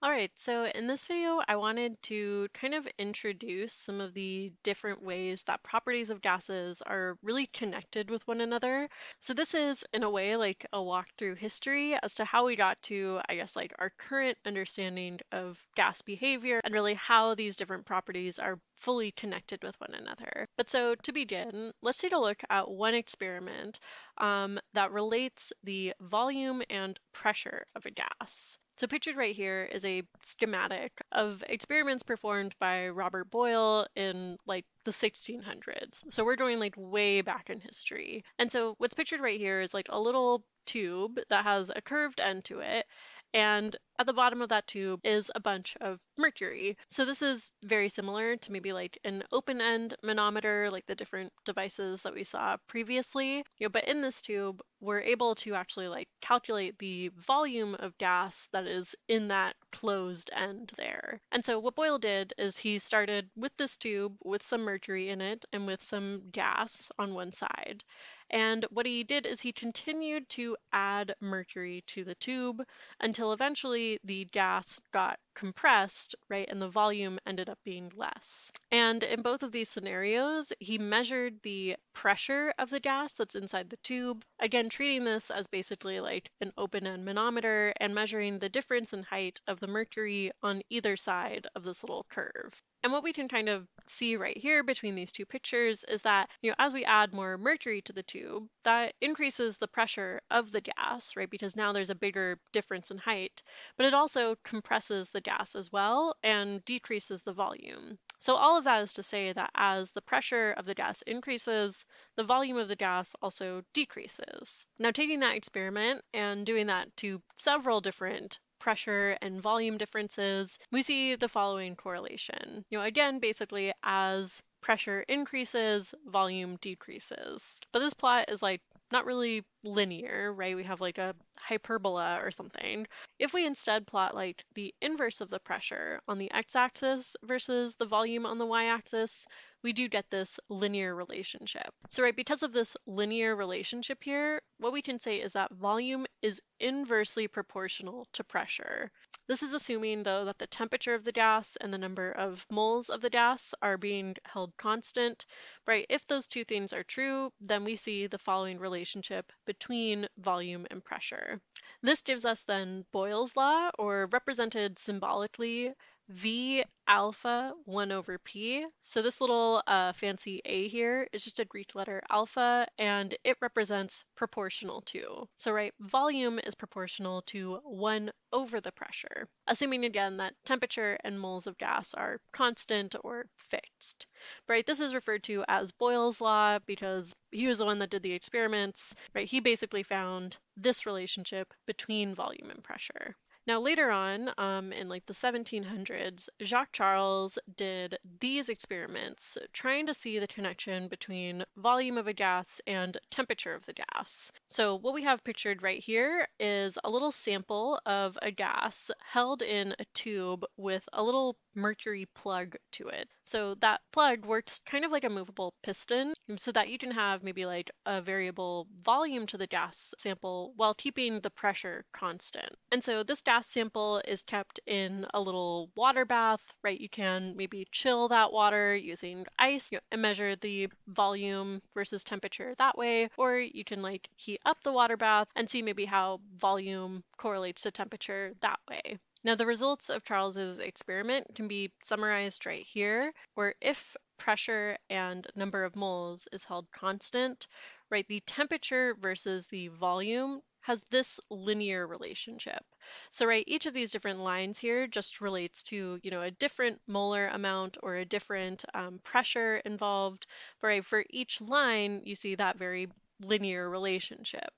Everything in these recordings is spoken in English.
All right, so in this video, I wanted to kind of introduce some of the different ways that properties of gases are really connected with one another. So this is, in a way, like a walk through history as to how we got to, I guess, like our current understanding of gas behavior and really how these different properties are fully connected with one another. But so to begin, let's take a look at one experiment that relates the volume and pressure of a gas. So pictured right here is a schematic of experiments performed by Robert Boyle in like the 1600s. So we're going like way back in history. And so what's pictured right here is like a little tube that has a curved end to it. And at the bottom of that tube is a bunch of mercury. So this is very similar to maybe like an open-end manometer, like the different devices that we saw previously. But in this tube, we're able to actually like calculate the volume of gas that is in that closed end there. And so what Boyle did is he started with this tube with some mercury in it and with some gas on one side. And what he did is he continued to add mercury to the tube until eventually the gas got compressed, right, and the volume ended up being less. And in both of these scenarios, he measured the pressure of the gas that's inside the tube, again, treating this as basically like an open-end manometer and measuring the difference in height of the mercury on either side of this little curve. And what we can kind of see right here between these two pictures is that, as we add more mercury to the tube, that increases the pressure of the gas, right? Because now there's a bigger difference in height, but it also compresses the gas as well and decreases the volume. So all of that is to say that as the pressure of the gas increases, the volume of the gas also decreases. Now, taking that experiment and doing that to several different pressure and volume differences, we see the following correlation. Again, basically as pressure increases, volume decreases. But this plot is like not really linear, right? We have like a hyperbola or something. If we instead plot like the inverse of the pressure on the x-axis versus the volume on the y-axis, we do get this linear relationship. So right, because of this linear relationship here, what we can say is that volume is inversely proportional to pressure. This is assuming, though, that the temperature of the gas and the number of moles of the gas are being held constant, right? If those two things are true, then we see the following relationship between volume and pressure. This gives us then Boyle's law, or represented symbolically V alpha 1 over P. So this little fancy A here is just a Greek letter alpha, and it represents proportional to. So right, volume is proportional to 1 over the pressure, assuming again that temperature and moles of gas are constant or fixed. Right, this is referred to as Boyle's law because he was the one that did the experiments. Right, he basically found this relationship between volume and pressure. Now later on, in like the 1700s, Jacques Charles did these experiments trying to see the connection between volume of a gas and temperature of the gas. So what we have pictured right here is a little sample of a gas held in a tube with a little mercury plug to it. So that plug works kind of like a movable piston so that you can have maybe like a variable volume to the gas sample while keeping the pressure constant. And so this gas sample is kept in a little water bath, right? You can maybe chill that water using ice and measure the volume versus temperature that way, or you can like heat up the water bath and see maybe how volume correlates to temperature that way. Now, the results of Charles's experiment can be summarized right here, where if pressure and number of moles is held constant, right, the temperature versus the volume has this linear relationship. So, right, each of these different lines here just relates to, a different molar amount or a different pressure involved. Right, for each line, you see that very linear relationship.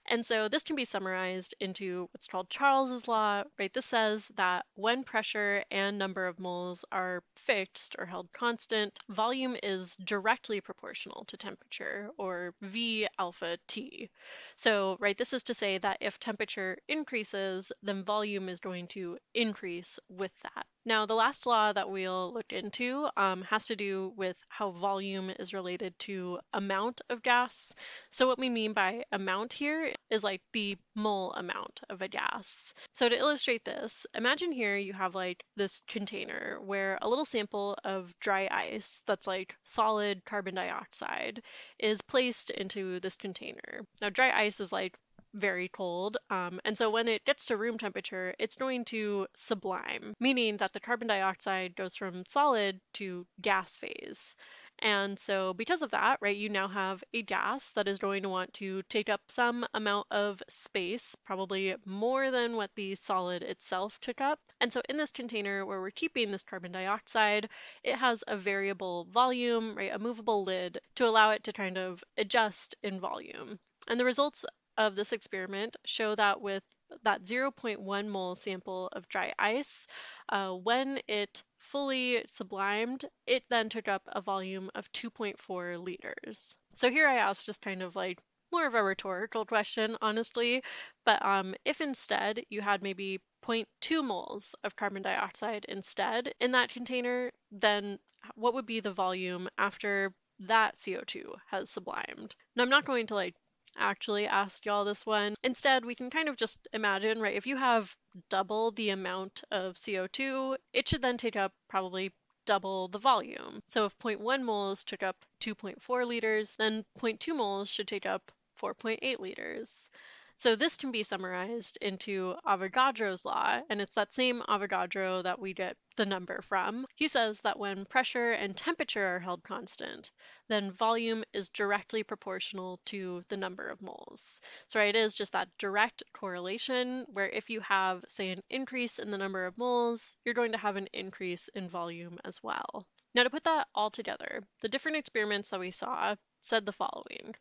And so this can be summarized into what's called Charles's law, right? This says that when pressure and number of moles are fixed or held constant, volume is directly proportional to temperature, or V alpha T. So, right, this is to say that if temperature increases, then volume is going to increase with that. Now, the last law that we'll look into has to do with how volume is related to amount of gas. So what we mean by amount here here is like the mole amount of a gas. So to illustrate this, imagine here you have like this container where a little sample of dry ice that's like solid carbon dioxide is placed into this container. Now dry ice is like very cold, and so when it gets to room temperature, it's going to sublime, meaning that the carbon dioxide goes from solid to gas phase. And so because of that, right, you now have a gas that is going to want to take up some amount of space, probably more than what the solid itself took up. And so in this container where we're keeping this carbon dioxide, it has a variable volume, right, a movable lid to allow it to kind of adjust in volume. And the results of this experiment show that with that 0.1 mole sample of dry ice, when it fully sublimed, it then took up a volume of 2.4 liters. So here I asked just kind of like more of a rhetorical question, honestly, but if instead you had maybe 0.2 moles of carbon dioxide instead in that container, then what would be the volume after that CO2 has sublimed? Now, I'm not going to like actually ask y'all this one. Instead, we can kind of just imagine, right, if you have double the amount of CO2, it should then take up probably double the volume. So if 0.1 moles took up 2.4 liters, then 0.2 moles should take up 4.8 liters. So this can be summarized into Avogadro's law, and it's that same Avogadro that we get the number from. He says that when pressure and temperature are held constant, then volume is directly proportional to the number of moles. So right, it is just that direct correlation where if you have, say, an increase in the number of moles, you're going to have an increase in volume as well. Now to put that all together, the different experiments that we saw said the following.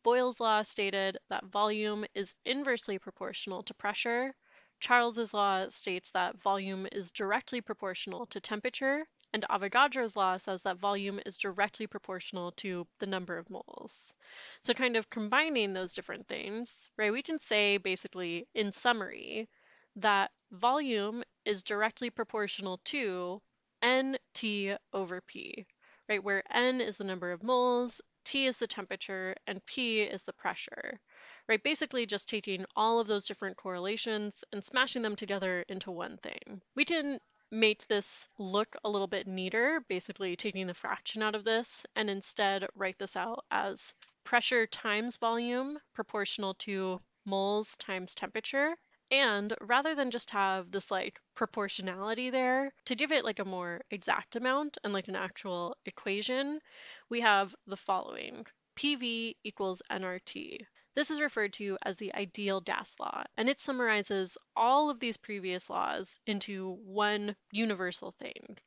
Boyle's law stated that volume is inversely proportional to pressure. Charles's law states that volume is directly proportional to temperature, and Avogadro's law says that volume is directly proportional to the number of moles. So kind of combining those different things, right, we can say basically in summary that volume is directly proportional to NT over P, right, where N is the number of moles, T is the temperature, and P is the pressure, right? Basically just taking all of those different correlations and smashing them together into one thing. We can make this look a little bit neater, basically taking the fraction out of this, and instead write this out as pressure times volume proportional to moles times temperature. And rather than just have this like proportionality there, to give it like a more exact amount and like an actual equation, we have the following. PV equals nRT. This is referred to as the ideal gas law, and it summarizes all of these previous laws into one universal thing.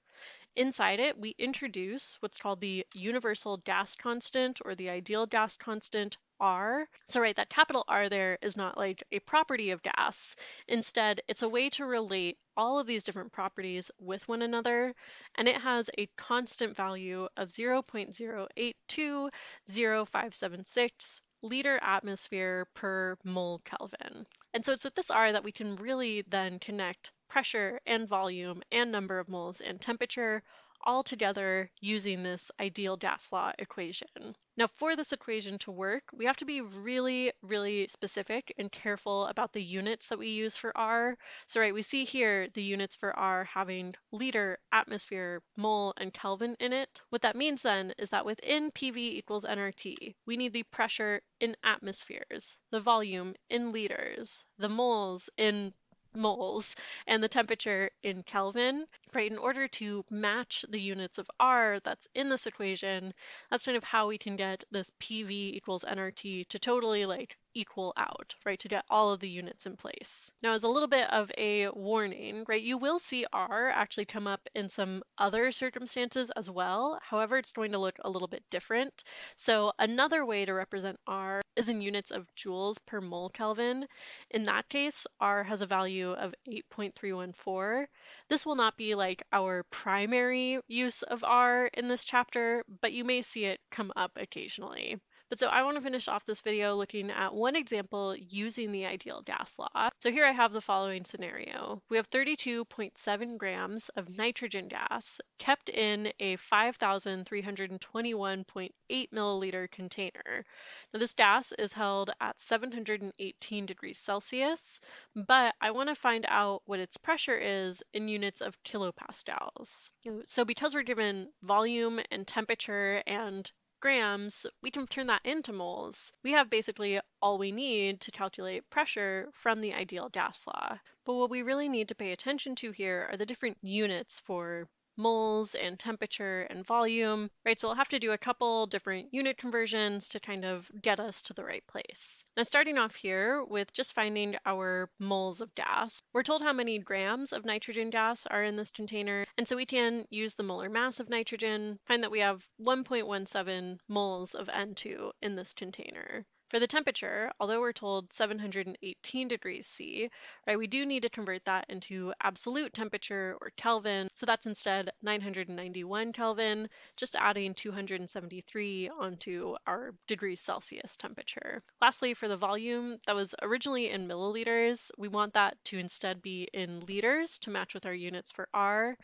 Inside it, we introduce what's called the universal gas constant or the ideal gas constant, R. So right, that capital R there is not like a property of gas. Instead, it's a way to relate all of these different properties with one another, and it has a constant value of 0.0820576 liter atmosphere per mole Kelvin. And so it's with this R that we can really then connect pressure and volume and number of moles and temperature all together using this ideal gas law equation. Now for this equation to work, we have to be really, really specific and careful about the units that we use for R. So right, we see here the units for R having liter, atmosphere, mole, and Kelvin in it. What that means then is that within PV equals nRT, we need the pressure in atmospheres, the volume in liters, the moles in moles, and the temperature in Kelvin, right? In order to match the units of R that's in this equation, that's kind of how we can get this PV equals nRT to totally like equal out, right? To get all of the units in place. Now, as a little bit of a warning, right, you will see R actually come up in some other circumstances as well. However, it's going to look a little bit different. So another way to represent R is in units of joules per mole Kelvin. In that case, R has a value of 8.314. This will not be like our primary use of R in this chapter, but you may see it come up occasionally. But so I want to finish off this video looking at one example using the ideal gas law. So here I have the following scenario. We have 32.7 grams of nitrogen gas kept in a 5,321.8 milliliter container. Now this gas is held at 718 degrees Celsius, but I want to find out what its pressure is in units of kilopascals. So because we're given volume and temperature and grams, we can turn that into moles. We have basically all we need to calculate pressure from the ideal gas law. But what we really need to pay attention to here are the different units for moles and temperature and volume, right? So we'll have to do a couple different unit conversions to kind of get us to the right place. Now starting off here with just finding our moles of gas, we're told how many grams of nitrogen gas are in this container, and so we can use the molar mass of nitrogen, find that we have 1.17 moles of N2 in this container. For the temperature, although we're told 718 degrees C, right, we do need to convert that into absolute temperature or Kelvin. So that's instead 991 Kelvin, just adding 273 onto our degrees Celsius temperature. Lastly, for the volume, that was originally in milliliters. We want that to instead be in liters to match with our units for R.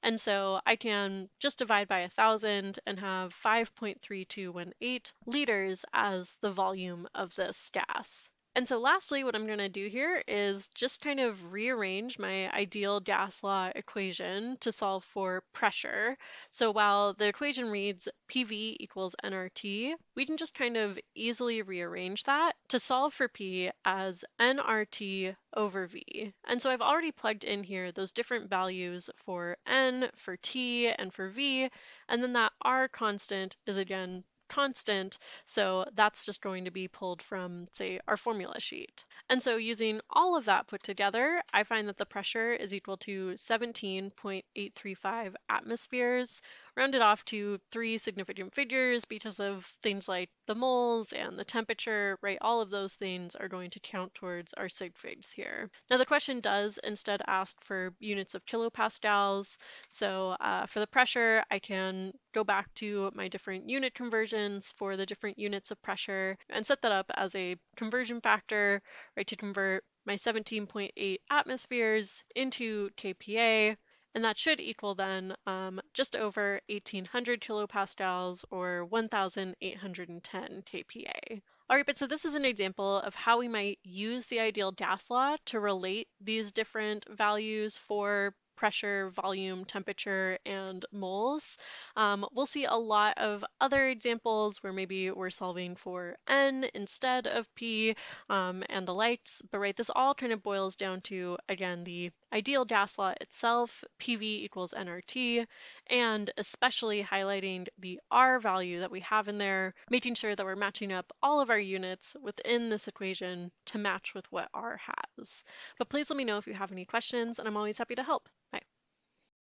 And so I can just divide by 1,000 and have 5.3218 liters as the volume of this gas. And so lastly, what I'm going to do here is just kind of rearrange my ideal gas law equation to solve for pressure. So while the equation reads PV equals nRT, we can just kind of easily rearrange that to solve for P as nRT over V. And so I've already plugged in here those different values for N, for T, and for V, and then that R constant is again constant, so that's just going to be pulled from, say, our formula sheet. And so using all of that put together, I find that the pressure is equal to 17.835 atmospheres, rounded off to 3 significant figures because of things like the moles and the temperature, right? All of those things are going to count towards our sig figs here. Now the question does instead ask for units of kilopascals. So for the pressure, I can go back to my different unit conversions for the different units of pressure and set that up as a conversion factor, right, to convert my 17.8 atmospheres into kPa. And that should equal then just over 1,800 kilopascals or 1,810 kPa. All right, but so this is an example of how we might use the ideal gas law to relate these different values for pressure, volume, temperature, and moles. We'll see a lot of other examples where maybe we're solving for N instead of P and the likes, but right, this all kind of boils down to, again, the ideal gas law itself, PV equals nRT, and especially highlighting the R value that we have in there, making sure that we're matching up all of our units within this equation to match with what R has. But please let me know if you have any questions, and I'm always happy to help.